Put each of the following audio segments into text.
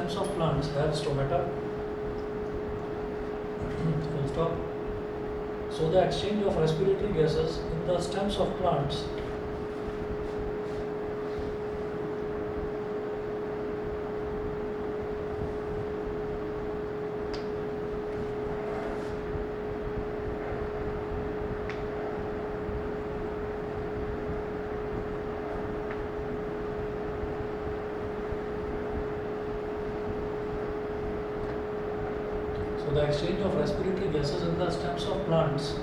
stems of plants have stomata. Full stop. So the exchange of respiratory gases in the stems of plants So the exchange of respiratory gases in the stems of plants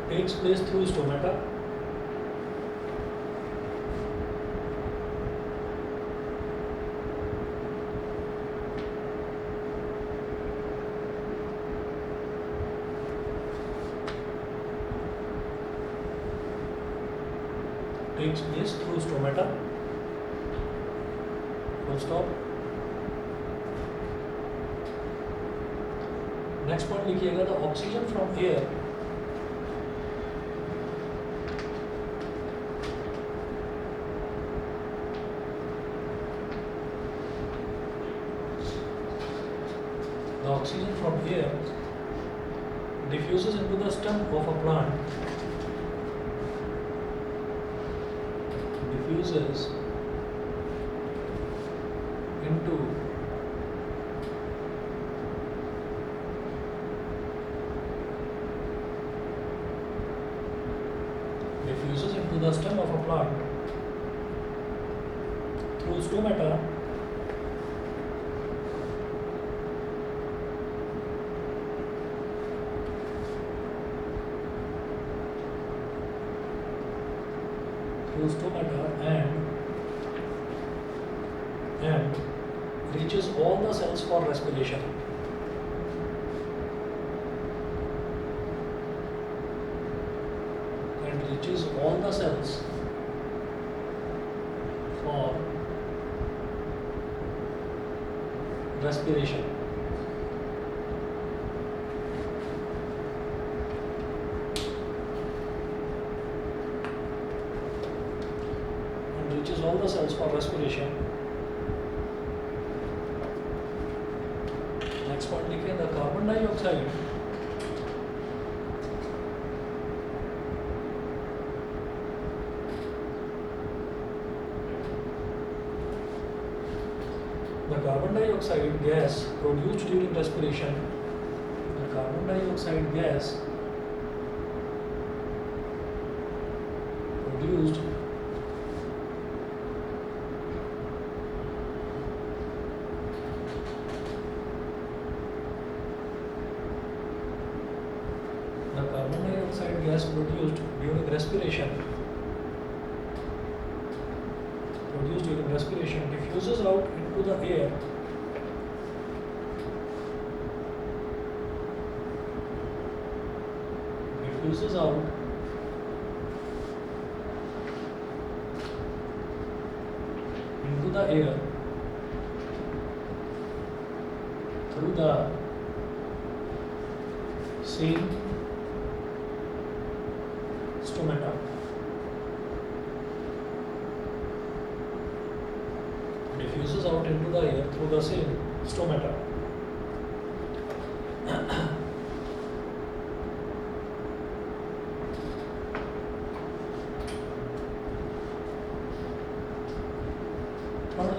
takes place through stomata. Takes place through stomata. Full stop. Next point लिखिएगा the oxygen from air diffuses into the stem of a plant. Diffuses into the stem of a plant through stomata and reaches all the cells for respiration. Reaches all the cells for respiration. And reaches all the cells for respiration. Next point लिखें the carbon dioxide gas produced during respiration. The carbon dioxide gas produced during respiration diffuses out into the air through the same stomata. Diffuses out into the air through the same stomata.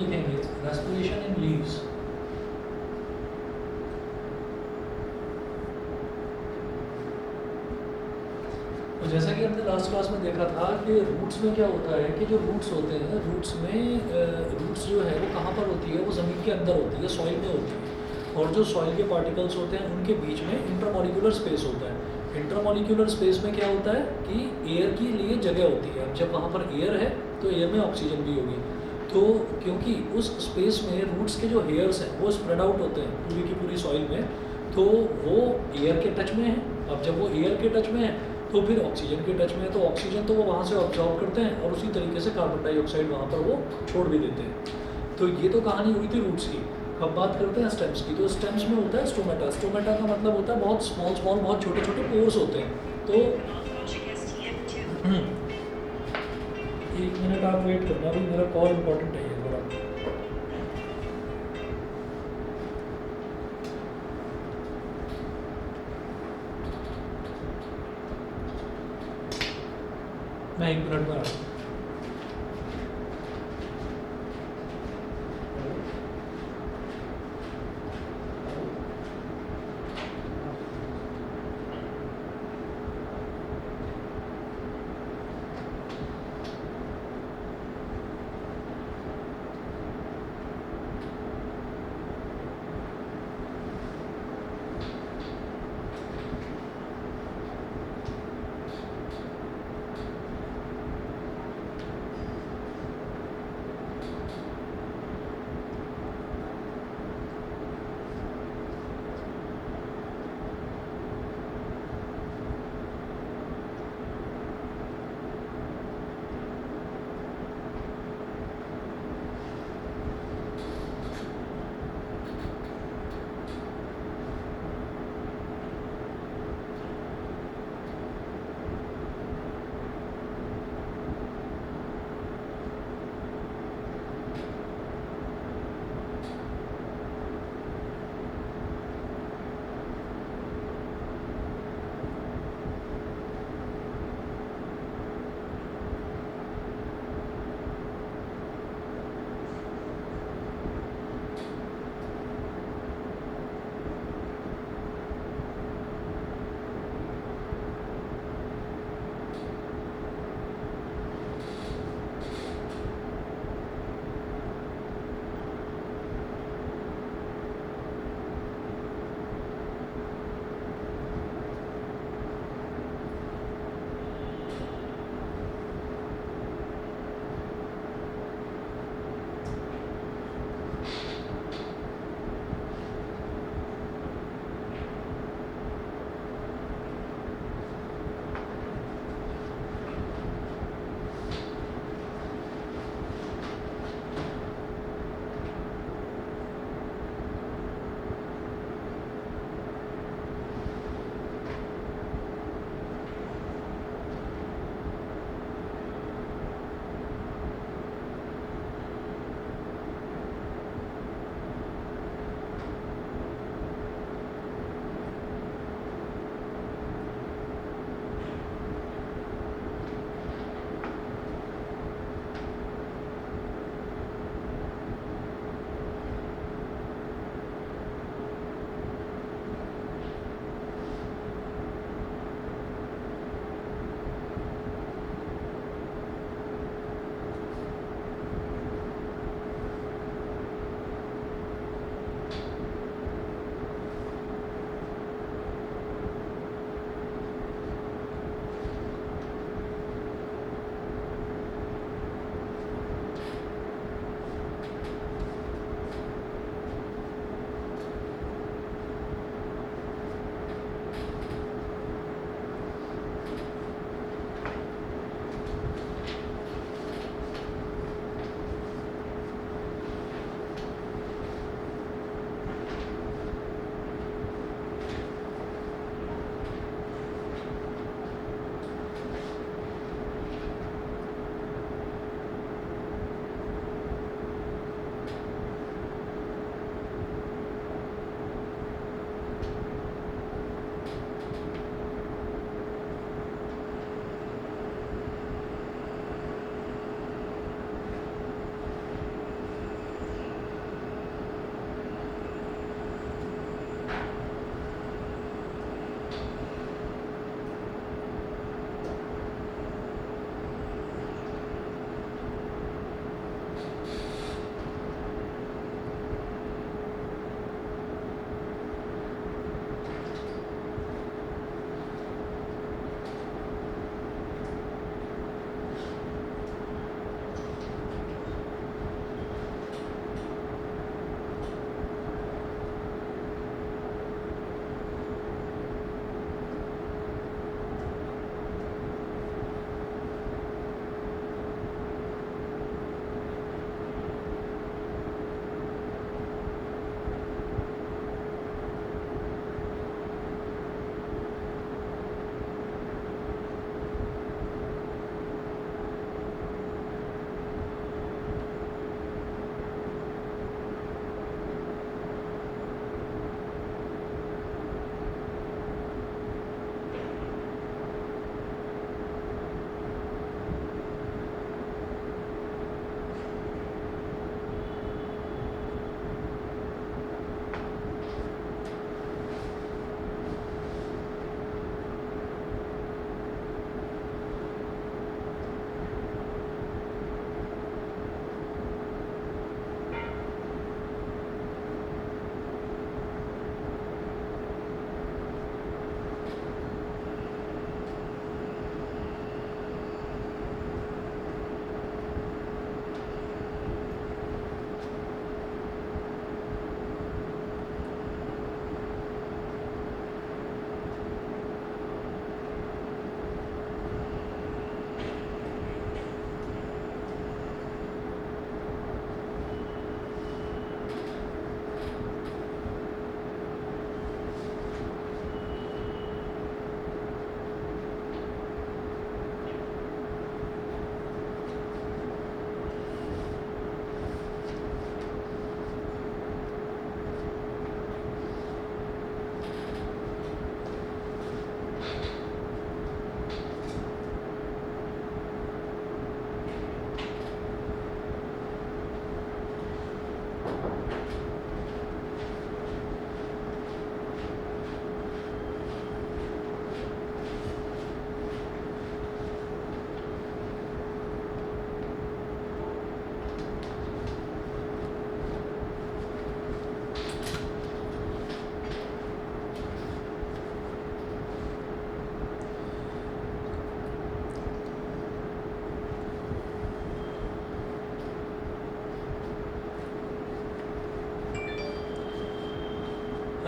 लिखेंगे respiration in leaves. तो जैसा कि हमने last class में देखा था कि roots में क्या होता है कि जो रूट्स होते हैं रूट्स जो है वो कहाँ पर होती है, वो ज़मीन के अंदर होती है, सॉइल में होती है, और जो सॉइल के पार्टिकल्स होते हैं उनके बीच में इंटरमॉलिक्यूलर स्पेस होता है. इंटरमॉलिक्यूलर स्पेस में क्या होता है कि एयर के लिए जगह होती है. अब जब वहाँ पर एयर है तो एयर में ऑक्सीजन भी होगी. तो क्योंकि उस स्पेस में रूट्स के जो हेयर्स हैं वो स्प्रेड आउट होते हैं पूरी की पूरी सॉइल में, तो वो एयर के टच में है. अब जब वो एयर के टच में है तो फिर ऑक्सीजन के टच में है, तो ऑक्सीजन तो वो वहाँ से ऑब्जॉर्व करते हैं और उसी तरीके से कार्बन डाइऑक्साइड वहाँ पर वो छोड़ भी देते हैं. तो ये तो कहानी हुई थी रूट्स की. अब बात करते हैं स्टेम्स की. तो स्टेम्स में होता है स्टोमेटा. स्टोमेटा का मतलब होता है बहुत स्मॉल बहुत छोटे छोटे पोर्स होते हैं. तो मिनट आप वेट करना, अभी मेरा कॉल इंपॉर्टेंट है ये थोड़ा। मैं 1 मिनट में आ रहा हूँ।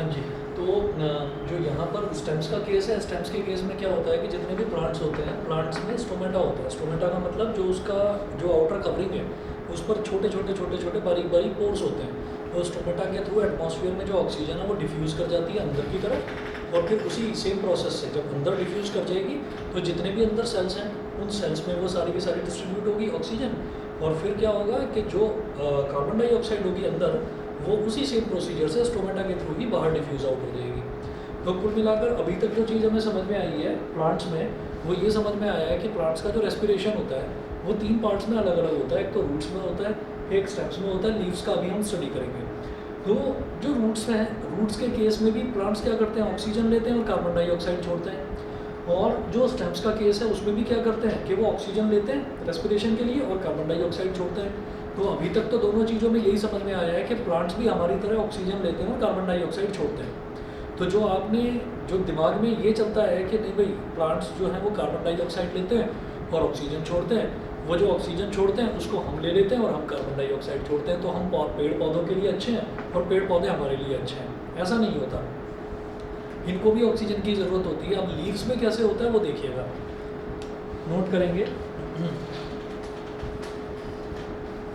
हाँ जी। तो जो यहाँ पर स्टेम्स का केस है, स्टेम्स के केस में क्या होता है कि जितने भी प्लांट्स होते हैं, प्लांट्स में स्टोमेटा होता है। स्टोमेटा का मतलब जो उसका जो आउटर कवरिंग है उस पर छोटे छोटे बारीक बारीक पोर्स होते हैं। तो स्टोमेटा के थ्रू एटमॉस्फेयर में जो ऑक्सीजन है वो डिफ्यूज़ कर जाती है अंदर की तरफ, और फिर उसी सेम प्रोसेस से जब अंदर डिफ्यूज़ कर जाएगी तो जितने भी अंदर सेल्स हैं उन सेल्स में वो सारी की सारी डिस्ट्रीब्यूट होगी ऑक्सीजन, और फिर क्या होगा कि जो कार्बन डाइऑक्साइड होगी अंदर वो उसी सेम प्रोसीजर से स्टोमेटा के थ्रू ही बाहर डिफ्यूज़ आउट हो जाएगी। तो कुल मिलाकर अभी तक जो चीज़ हमें समझ में आई है प्लांट्स में, वो ये समझ में आया है कि प्लांट्स का जो रेस्पिरेशन होता है वो 3 पार्ट्स में अलग अलग होता है। एक तो रूट्स में होता है, एक स्टेम्स में होता है, लीव्स का अभी हम स्टडी करेंगे। तो जो रूट्स में है, रूट्स के केस में भी प्लांट्स क्या करते हैं, ऑक्सीजन लेते हैं और कार्बन डाइऑक्साइड छोड़ते हैं। और जो स्टेम्स का केस है उसमें भी क्या करते हैं कि वो ऑक्सीजन लेते हैं रेस्पिरेशन के लिए और कार्बन डाइऑक्साइड छोड़ते हैं। तो अभी तक तो दोनों चीज़ों में यही समझ में आया है कि प्लांट्स भी हमारी तरह ऑक्सीजन लेते हैं और कार्बन डाइऑक्साइड छोड़ते हैं। तो जो आपने जो दिमाग में ये चलता है कि नहीं भाई प्लांट्स जो हैं वो कार्बन डाइऑक्साइड लेते हैं और ऑक्सीजन छोड़ते हैं, वो जो ऑक्सीजन छोड़ते हैं उसको हम ले लेते हैं और हम कार्बन डाइऑक्साइड छोड़ते हैं, तो हम पेड़ पौधों के लिए अच्छे हैं और पेड़ पौधे हमारे लिए अच्छे हैं। ऐसा नहीं होता, इनको भी ऑक्सीजन की ज़रूरत होती है। अब लीव्स में कैसे होता है वो देखिएगा, नोट करेंगे।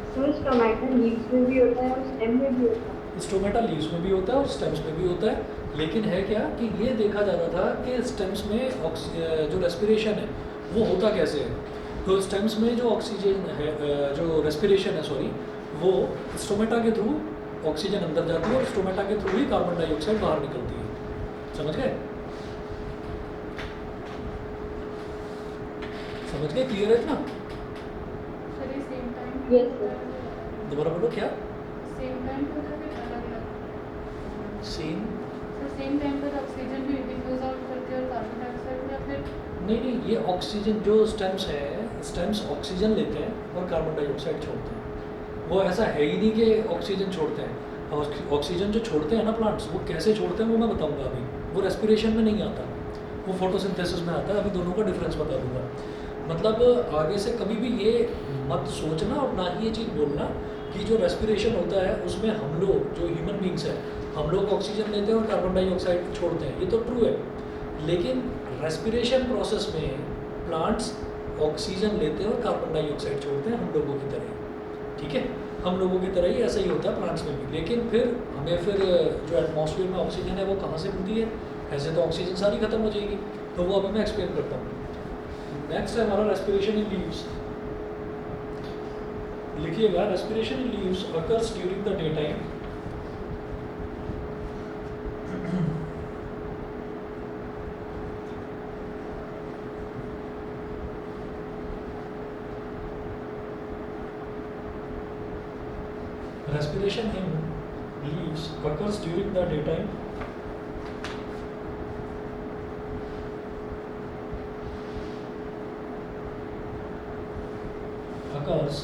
स्टोमेटा लीव्स में भी होता है और स्टेम में भी होता है। स्टोमेटा लीव्स में भी होता है और स्टेम्स में भी होता है, लेकिन है क्या कि ये देखा जा रहा था कि स्टेम्स में जो रेस्पिरेशन है वो होता कैसे है। तो स्टेम्स में जो ऑक्सीजन है, जो रेस्पिरेशन है सॉरी, वो स्टोमेटा के थ्रू ऑक्सीजन अंदर जाती है और स्टोमेटा के थ्रू ही कार्बन डाइऑक्साइड बाहर निकलती है। समझ गए? समझ गए? क्लियर है इतना? Yes sir. दोबारा बोलो क्या? सेम टाइम पर अलग-अलग सेम सेम टाइम पर ऑक्सीजन भी डिफ्यूज आउट करती है और कार्बन डाइऑक्साइड, या फिर नहीं, ये ऑक्सीजन जो स्टेम्स है, स्टेम्स ऑक्सीजन लेते हैं और कार्बन डाइऑक्साइड छोड़ते हैं। वो ऐसा है ही नहीं कि ऑक्सीजन छोड़ते हैं। और ऑक्सीजन जो छोड़ते हैं ना प्लांट्स, वो कैसे छोड़ते हैं वो मैं बताऊंगा अभी। वो रेस्पिरेशन में नहीं आता, वो फोटोसिंथेसिस में आता है। अभी दोनों का डिफरेंस बता दूंगा। मतलब आगे से कभी भी ये मत सोचना और ना ही ये चीज़ बोलना कि जो रेस्पिरेशन होता है उसमें हम लोग जो ह्यूमन बींग्स हैं, हम लोग ऑक्सीजन लेते हैं और कार्बन डाइऑक्साइड छोड़ते हैं, ये तो ट्रू है। लेकिन रेस्पिरेशन प्रोसेस में प्लांट्स ऑक्सीजन लेते हैं और कार्बन डाइऑक्साइड छोड़ते हैं, हम लोगों की तरह। ठीक है, हम लोगों की तरह ही ऐसा ही होता है प्लांट्स में भी। लेकिन फिर हमें फिर जो एटमॉस्फेयर में ऑक्सीजन है वो कहाँ से मिलती है? ऐसे तो ऑक्सीजन सारी खत्म हो जाएगी। तो वो अभी मैं एक्सप्लेन करता हूँ। नेक्स्ट है हमारा रेस्पिरेशन इन लीव्स। लिखिएगा, respiration in leaves occurs during the day time respiration in leaves occurs during the daytime occurs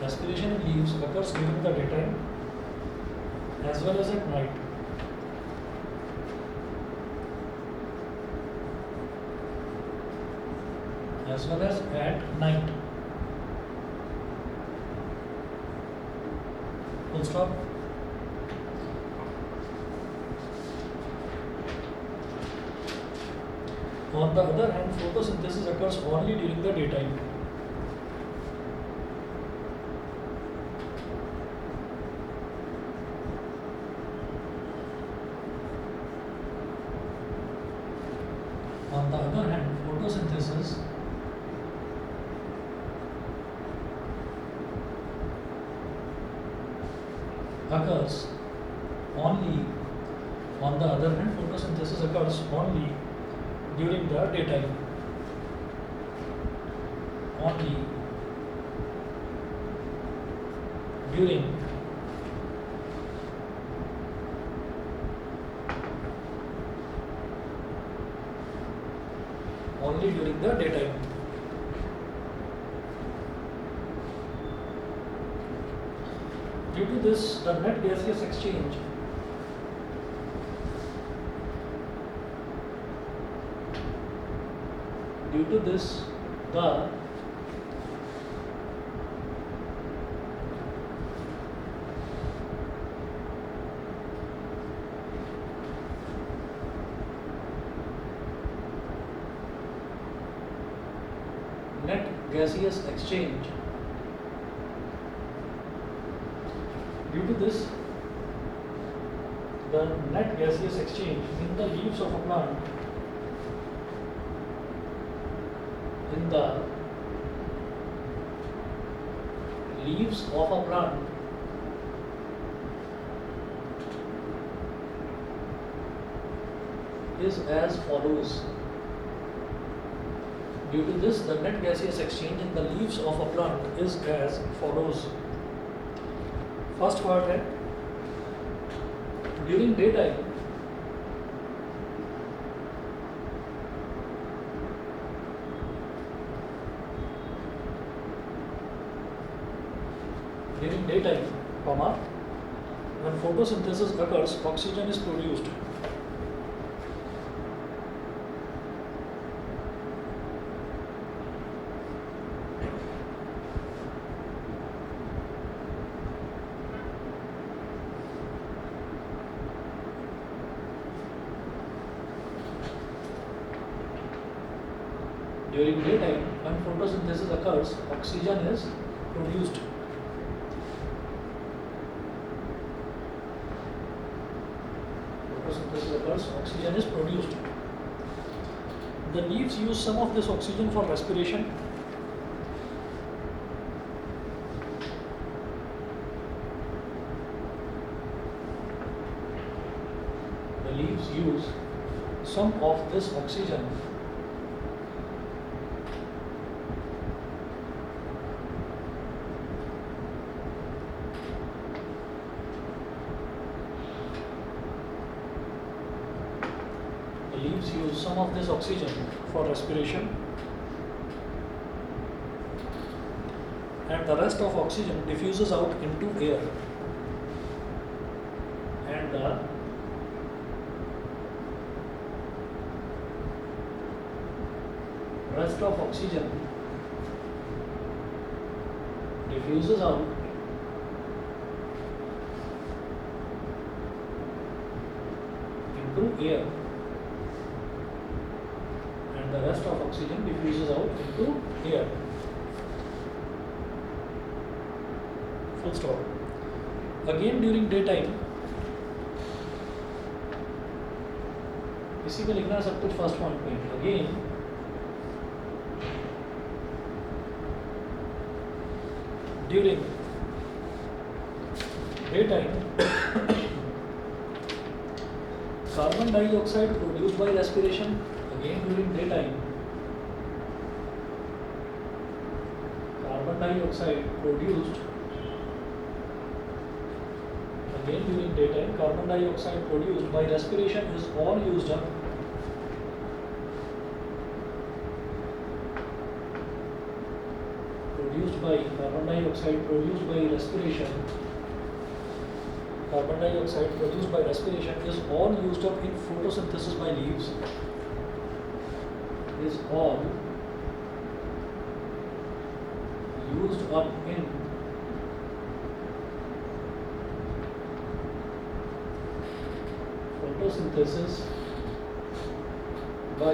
respiration in leaves occurs during the daytime as well as at night. As well as at night. Full stop. On the other hand, photosynthesis occurs only during the daytime. On the other hand, photosynthesis occurs only, on the other hand, photosynthesis occurs only during the daytime. Only during the daytime. Due to this, the net gaseous exchange Due to this, the net gaseous exchange, due to this, the net gaseous exchange in the leaves of a plant, in the leaves of a plant, is as follows. Due to this, the net gaseous exchange in the leaves of a plant is as follows. First part है, during daytime, comma, when photosynthesis occurs, oxygen is produced. During daytime, when photosynthesis occurs, oxygen is produced. Photosynthesis occurs, oxygen is produced. The leaves use some of this oxygen for respiration. The leaves use some of this oxygen for respiration, and the rest of oxygen diffuses out into air, and the rest of oxygen diffuses out into air, and the rest of oxygen diffuses out into air. Full stop. Again during daytime, इसी में लिखना है सब कुछ first point पे. Again during daytime, carbon dioxide produced by respiration. Again during daytime, carbon dioxide produced. Again during daytime, carbon dioxide produced by respiration is all used up. Carbon dioxide produced by respiration. Carbon dioxide produced by respiration is all used up in photosynthesis by leaves. Is all used up in photosynthesis by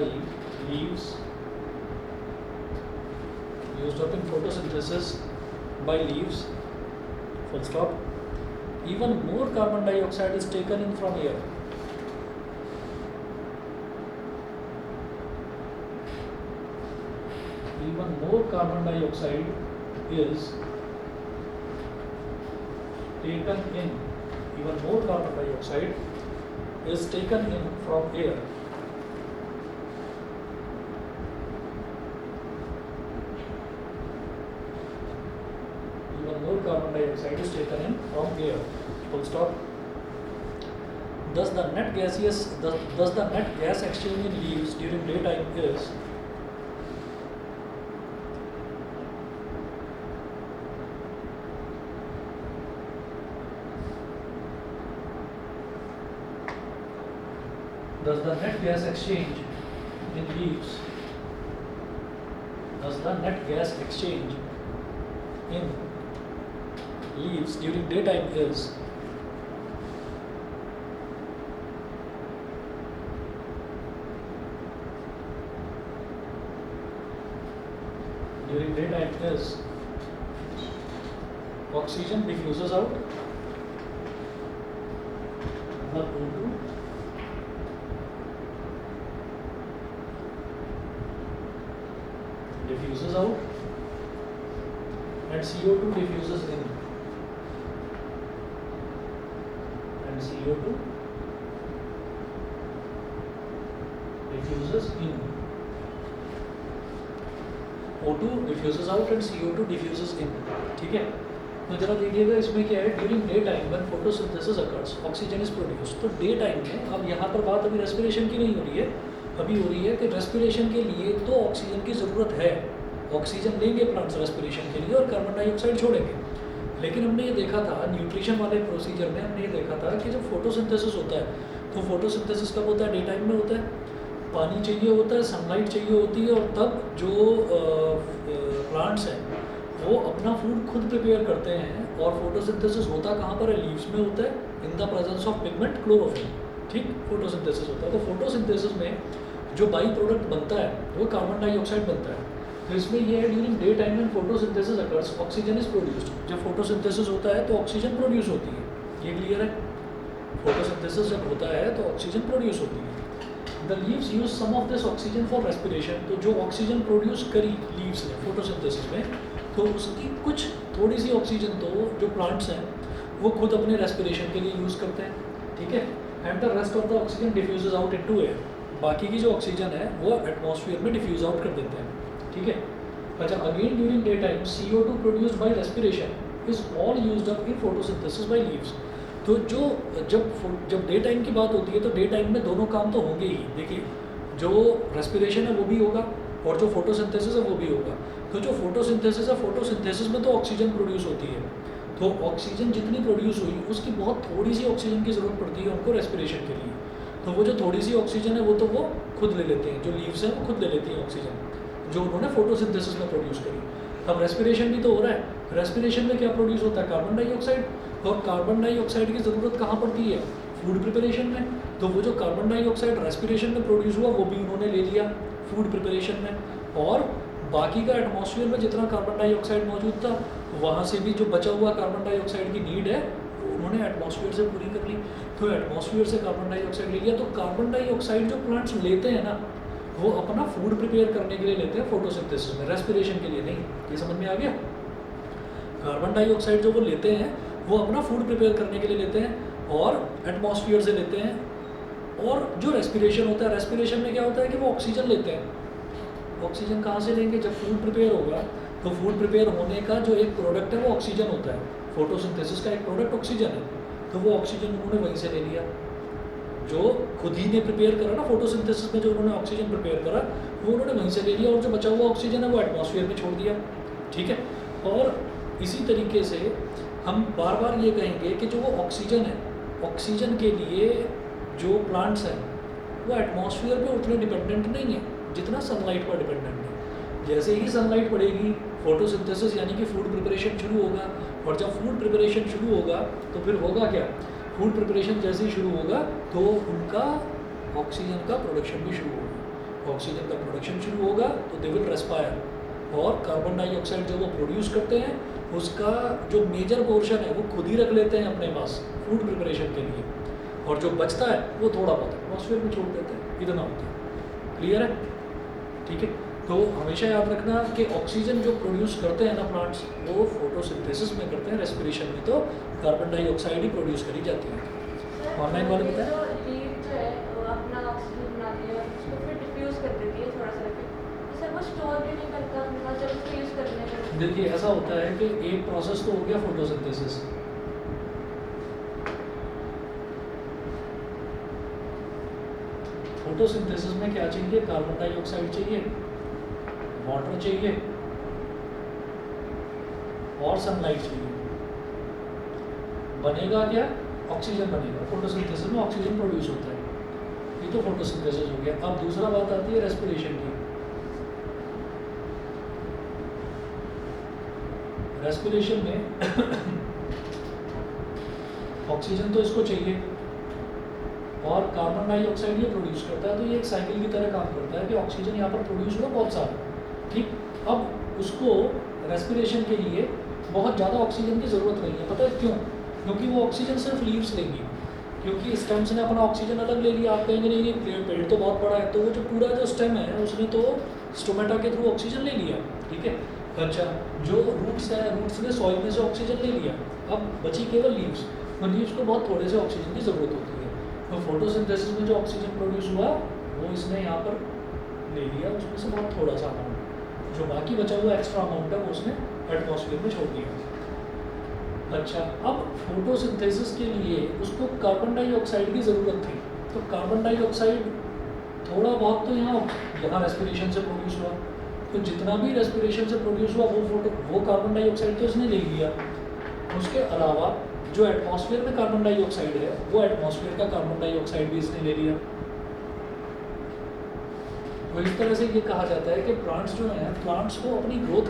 leaves. Used up in photosynthesis by leaves. Full stop. Even more carbon dioxide is taken in from air. Even more carbon dioxide is taken in. Even more carbon dioxide is taken in from air. Even more carbon dioxide is taken in from air. Full stop. Thus the net gas exchange in leaves during daytime is the net gas exchange in leaves thus the net gas exchange in leaves during daytime is oxygen diffuses out, the O2 diffuses out and CO2 diffuses in, and CO2 diffuses in, O2 diffuses out and CO2 diffuses in. ठीक है, तो जरा देखिएगा इसमें क्या है, during day time when photosynthesis occurs oxygen is produce. तो day time में अब यहाँ पर बात अभी रेस्पिरेशन की नहीं हो रही है, अभी हो रही है कि रेस्पिरेशन के लिए तो ऑक्सीजन की ज़रूरत है, ऑक्सीजन लेंगे प्लांट्स रेस्पिरेशन के लिए और कार्बन डाइऑक्साइड छोड़ेंगे। लेकिन हमने ये देखा था न्यूट्रिशन वाले प्रोसीजर में, हमने ये देखा था कि जब फोटोसिंथेसिस होता है तो फोटोसिंथेसिस कब होता है, डे टाइम में होता है, पानी चाहिए होता है, सनलाइट चाहिए होती है, और तब जो प्लांट्स हैं वो अपना फूड खुद प्रिपेयर करते हैं। और फोटोसिंथेसिस होता कहाँ पर है, लीव्स में होता है, in the presence of pigment chlorophyll. ठीक, फोटोसिंथेसिस होता है। तो फोटोसिंथेसिस में जो बाई प्रोडक्ट बनता है वो कार्बन डाइऑक्साइड बनता है। तो इसमें ये है ड्यूरिंग डे टाइम में photosynthesis occurs oxygen is produced. जब फोटोसिंथेसिस होता है तो ऑक्सीजन प्रोड्यूस होती है, ये क्लियर है। फोटोसिंथेसिस जब होता है तो ऑक्सीजन प्रोड्यूस होती है। The leaves use some of this oxygen for respiration. तो जो ऑक्सीजन प्रोड्यूस करी लीव्स ने फोटोसिंथेसिस में, तो उसकी कुछ थोड़ी सी ऑक्सीजन तो जो प्लांट्स हैं वो खुद अपने रेस्पिरेशन के लिए यूज़ करते हैं। ठीक है, and the rest of the oxygen diffuses out into air. बाकी की जो ऑक्सीजन है वो एटमॉस्फेयर में डिफ्यूज आउट कर देते हैं। ठीक है, अच्छा, again during day time CO2 produced by respiration is all used up in photosynthesis by leaves. तो जो जब डे टाइम की बात होती है तो डे टाइम में दोनों काम तो होंगे ही। देखिए, जो रेस्पिरेशन है वो भी होगा और जो फोटोसिंथेसिस है वो भी होगा। तो जो फोटोसिंथेसिस है, फोटोसिंथेसिस में तो ऑक्सीजन प्रोड्यूस होती है, तो ऑक्सीजन जितनी प्रोड्यूस हुई उसकी बहुत थोड़ी सी ऑक्सीजन की ज़रूरत पड़ती है उनको रेस्पिरेशन के लिए। तो वो जो थोड़ी सी ऑक्सीजन है वो तो वो खुद ले लेते हैं, जो लीव्स हैं वो खुद ले लेती हैं ऑक्सीजन जो उन्होंने फोटोसिंथेसिस में प्रोड्यूस करी। अब रेस्पिरेशन भी तो हो रहा है, रेस्पिरेशन में क्या प्रोड्यूस होता है, कार्बन डाइऑक्साइड। और कार्बन डाइऑक्साइड की ज़रूरत कहाँ पड़ती है, फूड प्रिपरेशन में। तो वो जो कार्बन डाइऑक्साइड रेस्पिरेशन में प्रोड्यूस हुआ वो भी उन्होंने ले लिया फूड प्रिपरेशन में। और बाकी का एटमॉस्फेयर में जितना कार्बन डाइऑक्साइड मौजूद था वहाँ से भी जो बचा हुआ कार्बन डाइऑक्साइड की नीड है वो उन्होंने एटमॉस्फेयर से पूरी कर ली। तो एटमॉस्फेयर से कार्बन डाइऑक्साइड ले लिया। तो कार्बन डाइऑक्साइड जो प्लांट्स लेते हैं ना वो अपना फूड प्रिपेयर करने के लिए लेते हैं फोटोसिंथेसिस में, रेस्पिरेशन के लिए नहीं। ये समझ में आ गया। कार्बन डाइऑक्साइड जो वो लेते हैं वो अपना फूड प्रिपेयर करने के लिए लेते हैं और एटमॉस्फेयर से लेते हैं। और जो रेस्पिरेशन होता है, रेस्पिरेशन में क्या होता है कि वो ऑक्सीजन लेते हैं। ऑक्सीजन कहाँ से लेंगे, जब फूड प्रिपेयर होगा तो फूड प्रिपेयर होने का जो एक प्रोडक्ट है वो ऑक्सीजन होता है। फोटोसिंथेसिस का एक प्रोडक्ट ऑक्सीजन है, तो वो ऑक्सीजन उन्होंने वहीं से ले लिया जो खुद ही ने प्रिपेयर करा ना। फोटोसिंथेसिस में जो उन्होंने ऑक्सीजन प्रिपेयर करा वो उन्होंने वहीं से ले लिया और जो बचा हुआ ऑक्सीजन है वो एटमॉस्फेयर में छोड़ दिया। ठीक है, और इसी तरीके से हम बार बार ये कहेंगे कि जो वो ऑक्सीजन है, ऑक्सीजन के लिए जो प्लांट्स हैं वो एटमॉस्फेयर पे उतने डिपेंडेंट नहीं है जितना सनलाइट पर डिपेंडेंट है। जैसे ही सनलाइट पड़ेगी फोटोसिंथेसिस यानी कि फूड प्रिपरेशन शुरू होगा। और जब फूड प्रिपरेशन शुरू होगा तो फिर होगा क्या, फूड प्रिपरेशन जैसे ही शुरू होगा तो उनका ऑक्सीजन का प्रोडक्शन भी शुरू होगा। ऑक्सीजन का प्रोडक्शन शुरू होगा तो दे विल रेस्पायर। और कार्बन डाइऑक्साइड जो वो प्रोड्यूस करते हैं उसका जो मेजर पोर्शन है वो खुद ही रख लेते हैं अपने पास फूड प्रिपरेशन के लिए, और जो बचता है वो थोड़ा बहुत एटमॉस्फेयर में छोड़ देते हैं। इतना होता है। क्लियर है? ठीक है, तो हमेशा याद रखना कि ऑक्सीजन जो प्रोड्यूस करते हैं ना प्लांट्स वो फोटोसिंथेसिस में करते हैं, रेस्पिरेशन में तो कार्बन डाइऑक्साइड ही प्रोड्यूस करी जाती है। ऑनलाइन वाले बताएं। लीव जो है वो अपना ऑक्सीजन बनाती है और उसको फिर डिफ्यूज कर देती है थोड़ा सा रख के, तो सर वो स्टोर भी नहीं करता ना जब उसको यूज़ करने में। देखिए, ऐसा होता है कि एक प्रोसेस तो हो गया फोटोसिंथेसिस, फोटोसिंथेसिस में क्या चाहिए, कार्बन डाइऑक्साइड चाहिए, वाटर चाहिए और सनलाइट चाहिए। बनेगा क्या, ऑक्सीजन बनेगा। फोटोसिंथेसिस में ऑक्सीजन प्रोड्यूस होता है। ये तो फोटोसिंथेसिस हो गया। अब दूसरा बात आती है रेस्पिरेशन की। रेस्पिरेशन में ऑक्सीजन तो इसको चाहिए और कार्बन डाइऑक्साइड ये प्रोड्यूस करता है, तो ये एक साइकिल की तरह काम करता है कि ऑक्सीजन यहाँ पर प्रोड्यूस हुआ बहुत सारा, ठीक। अब उसको रेस्पिरेशन के लिए बहुत ज़्यादा ऑक्सीजन की ज़रूरत नहीं है। पता है क्यों? क्योंकि वो ऑक्सीजन सिर्फ लीव्स लेंगी, क्योंकि स्टेम्स ने अपना ऑक्सीजन अलग ले लिया। आप कहेंगे नहीं नहीं पेड़ तो बहुत बड़ा है, तो वो जो पूरा जो स्टेम है उसने तो स्टोमेटा के थ्रू ऑक्सीजन ले लिया, ठीक है। अच्छा, जो रूट्स है, रूट्स ने सॉइल में से ऑक्सीजन ले लिया, अब बची केवल लीव्स। और लीव्स को बहुत थोड़े से ऑक्सीजन की ज़रूरत होती है, तो फोटोसिंथेसिस में जो ऑक्सीजन प्रोड्यूस हुआ वो इसने यहाँ पर ले लिया, उसमें से बहुत थोड़ा सा अमाउंट, जो बाकी बचा हुआ एक्स्ट्रा अमाउंट है वो उसने एटमॉस्फेयर में छोड़ दिया। अच्छा, अब फोटोसिंथेसिस के लिए उसको कार्बन डाइऑक्साइड की ज़रूरत थी, तो कार्बन डाइऑक्साइड थोड़ा बहुत तो यहाँ रेस्पिरेशन से प्रोड्यूस हुआ, तो जितना भी रेस्पिरेशन से प्रोड्यूस हुआ वो कार्बन डाइऑक्साइड तो इसने ले लिया। उसके अलावा जो एटमॉस्फेयर में कार्बन डाइऑक्साइड है वो एटमॉस्फेयर का कार्बन डाइऑक्साइड भी इसने ले लिया। तो इस तरह से ये कहा जाता है कि प्लांट्स जो हैं, प्लांट्स को अपनी ग्रोथ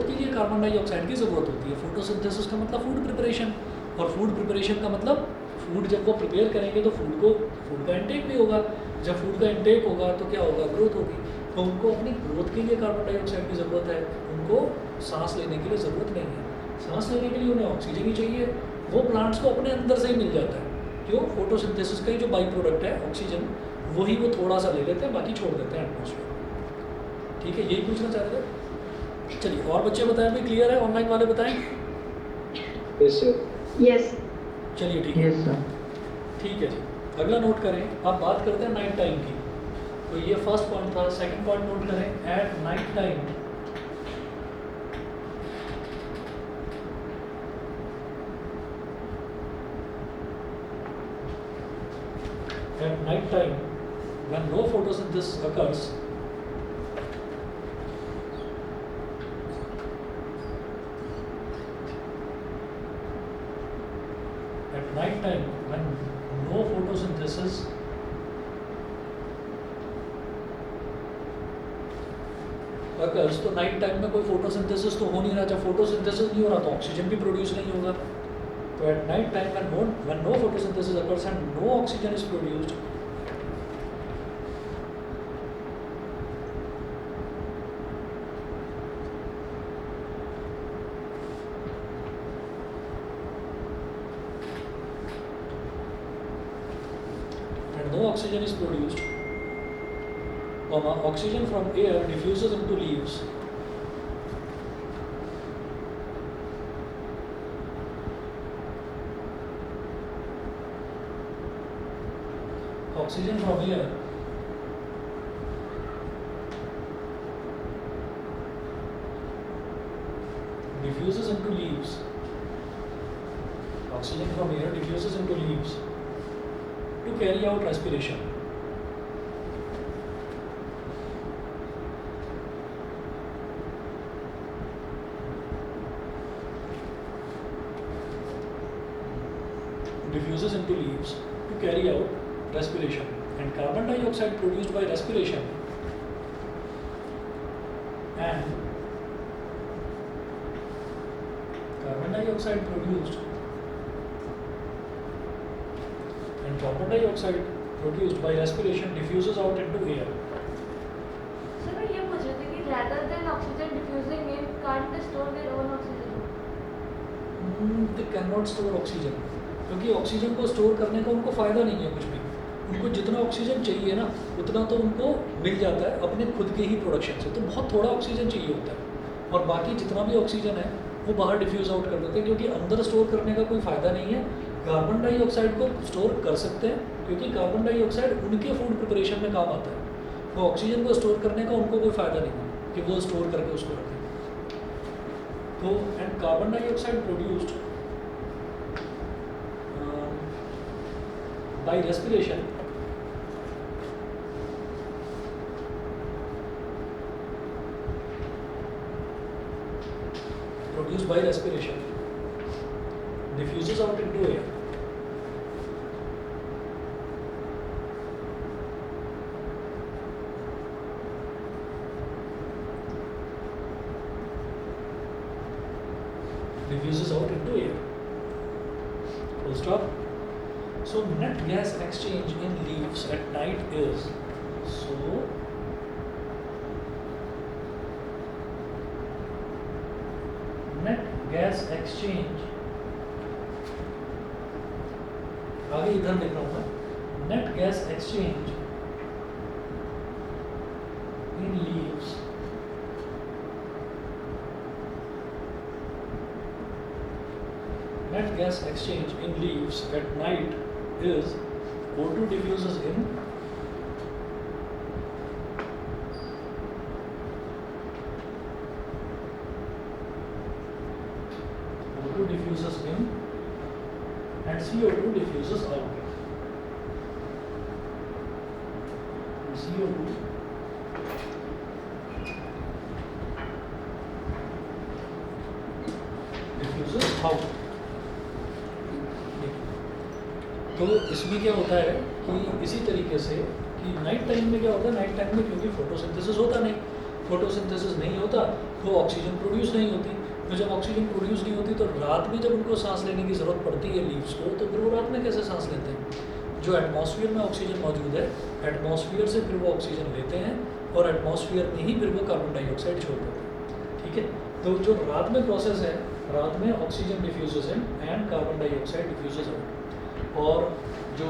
के लिए कार्बन डाइऑक्साइड की ज़रूरत होती है। फोटोसिंथेसिस का मतलब फूड प्रिपरेशन, और फूड प्रिपरेशन का मतलब फूड जब वो प्रिपेयर करेंगे तो फूड का इंटेक भी होगा। जब फूड का इंटेक होगा तो क्या होगा? ग्रोथ होगी। तो उनको अपनी ग्रोथ के लिए कार्बन डाइऑक्साइड की ज़रूरत है, उनको सांस लेने के लिए ज़रूरत नहीं है। सांस लेने के लिए उन्हें ऑक्सीजन ही चाहिए, वो प्लांट्स को अपने अंदर से ही मिल जाता है। क्यों? फोटोसिंथेसिस का ही जो बाई प्रोडक्ट है ऑक्सीजन, वही वो थोड़ा सा ले लेते हैं, बाकी छोड़ देते हैं एटमॉस्फेयर। ठीक है, यही पूछना चाह रहे थे। चलिए, और बच्चे बताएं भी, क्लियर है? ऑनलाइन वाले बताएं। Yes sir. यस। चलिए ठीक है। Yes sir. ठीक है जी, अगला नोट करें। अब बात करते हैं नाइट टाइम की। तो ये फर्स्ट पॉइंट था। सेकंड पॉइंट नोट करें, at night time when no photosynthesis occurs, at night time when no photosynthesis occurs, तो नाइट टाइम में कोई फोटोसिंथेसिस तो हो नहीं रहा। जब फोटोसिंथेसिस नहीं हो रहा तो ऑक्सीजन भी प्रोड्यूस नहीं होगा। तो at night time when no photosynthesis occurs and no oxygen is produced, no oxygen is produced, oxygen from air diffuses into leaves, oxygen from air diffuses into leaves, oxygen from air diffuses into leaves to carry out respiration. Diffuses into leaves to carry out respiration, and carbon dioxide produced by respiration and carbon dioxide produced by respiration diffuses out into air. Sir मैं ये पूछ रही थी कि rather than oxygen diffusing in, can't they store their own oxygen? They cannot store oxygen, क्योंकि oxygen को store करने का उनको फ़ायदा नहीं है कुछ भी। उनको जितना ऑक्सीजन चाहिए ना उतना तो उनको मिल जाता है अपने खुद के ही प्रोडक्शन से, तो बहुत थोड़ा ऑक्सीजन चाहिए होता है, और बाकी जितना भी ऑक्सीजन है वो बाहर डिफ्यूज़ आउट कर देते हैं, क्योंकि अंदर स्टोर करने का कोई फ़ायदा नहीं है। कार्बन डाइऑक्साइड को स्टोर कर सकते हैं क्योंकि कार्बन डाइऑक्साइड उनके फूड प्रिपरेशन में काम आता है। तो ऑक्सीजन को स्टोर करने का उनको कोई फ़ायदा नहीं है कि वो स्टोर करके उसको रखें। तो and carbon dioxide produced by respiration diffuses out into air. diffuses out into air. Full stop. So net gas exchange in leaves at night is, so net gas exchange, आगे इधर लिख रहा हूँ मैं, net gas exchange in leaves net gas exchange in leaves at night is O2 diffuses in O2 diffuses in and CO2 diffuses out. And CO2 diffuses out. तो इसमें क्या होता है कि इसी तरीके से कि नाइट टाइम में क्या होता है, नाइट टाइम में क्योंकि फोटोसिंथेसिस होता नहीं, फोटोसिंथेसिस नहीं होता तो ऑक्सीजन प्रोड्यूस नहीं होती, तो जब ऑक्सीजन प्रोड्यूस नहीं होती तो रात में जब उनको सांस लेने की ज़रूरत पड़ती है लीव्स को, तो फिर वो रात में कैसे सांस लेते हैं? जो एटमॉस्फेयर में ऑक्सीजन मौजूद है, एटमॉस्फेयर से फिर वो ऑक्सीजन लेते हैं और एटमॉस्फेयर में ही फिर वो कार्बन डाइऑक्साइड छोड़ देते हैं। ठीक है, तो जो रात में प्रोसेस है, रात में oxygen diffuses in and carbon dioxide diffuses out. और जो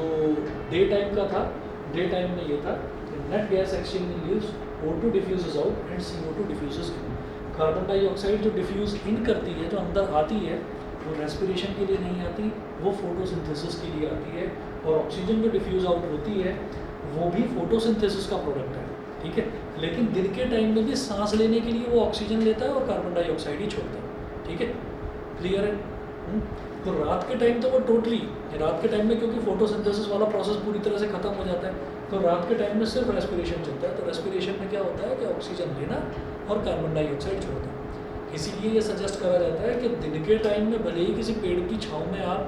डे टाइम का था, डे टाइम में ये था net gas exchange in leaves O2 diffuses out and CO2 diffuses in. Carbon dioxide जो डिफ्यूज़ इन करती है, जो अंदर आती है, वो रेस्पिरेशन के लिए नहीं आती, वो फोटोसिंथेसिस के लिए आती है। और ऑक्सीजन जो डिफ्यूज़ आउट होती है वो भी फोटोसिंथेसिस का प्रोडक्ट है। ठीक है, लेकिन दिन के टाइम में भी सांस लेने के लिए वो ऑक्सीजन लेता है और कार्बन डाइऑक्साइड ही छोड़ता है। ठीक है, क्लियर है? तो रात के टाइम तो वो टोटली, रात के टाइम में क्योंकि फोटोसिंथेसिस वाला प्रोसेस पूरी तरह से खत्म हो जाता है, तो रात के टाइम में सिर्फ रेस्पिरेशन चलता है। तो रेस्पिरेशन में क्या होता है कि ऑक्सीजन लेना और कार्बन डाइऑक्साइड छोड़ना। इसीलिए ये सजेस्ट करा जाता है कि दिन के टाइम में भले ही किसी पेड़ की छांव में आप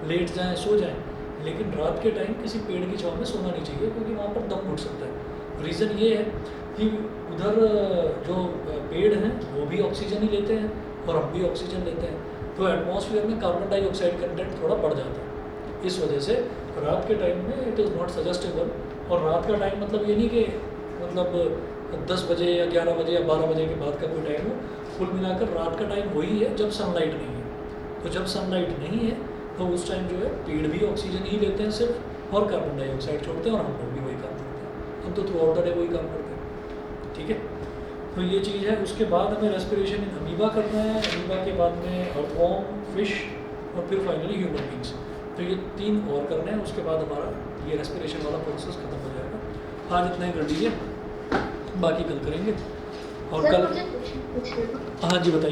लेट जाएं, सो जाएं, लेकिन रात के टाइम किसी पेड़ की छांव में सोना नहीं चाहिए, क्योंकि वहाँ पर दम घुट सकता है। रीज़न ये है कि उधर जो पेड़ हैं वो भी ऑक्सीजन ही लेते हैं और हम भी ऑक्सीजन लेते हैं, तो एटमॉस्फेयर में कार्बन डाइऑक्साइड कंटेंट थोड़ा बढ़ जाता है। इस वजह से रात के टाइम में इट इज़ नॉट सजेस्टेबल। और रात का टाइम मतलब ये नहीं कि मतलब 10 बजे या 11 बजे या 12 बजे के बाद का कोई टाइम हो, कुल मिलाकर रात का टाइम वही है जब सनलाइट नहीं है। तो जब सनलाइट नहीं है तो उस टाइम जो है पेड़ भी ऑक्सीजन ही लेते हैं सिर्फ, और कार्बन डाइऑक्साइड छोड़ते हैं, और हम लोग भी वही काम करते हैं। हम तो थ्रू आउट द डे वही काम करते हैं। ठीक है, तो ये चीज़ है। उसके बाद हमें रेस्पिरेशन इन अमीबा करना है, अमीबा के बाद में अर्थवॉर्म, फिश और फिर फाइनली ह्यूमन बींग्स। तो ये 3 और करने हैं, उसके बाद हमारा ये रेस्पिरेशन वाला प्रोसेस खत्म हो जाएगा। आज इतना ही कर लीजिए, बाकी कल करेंगे। और सर कल, मुझे क्वेश्चन पूछना था। हाँ जी बताइए।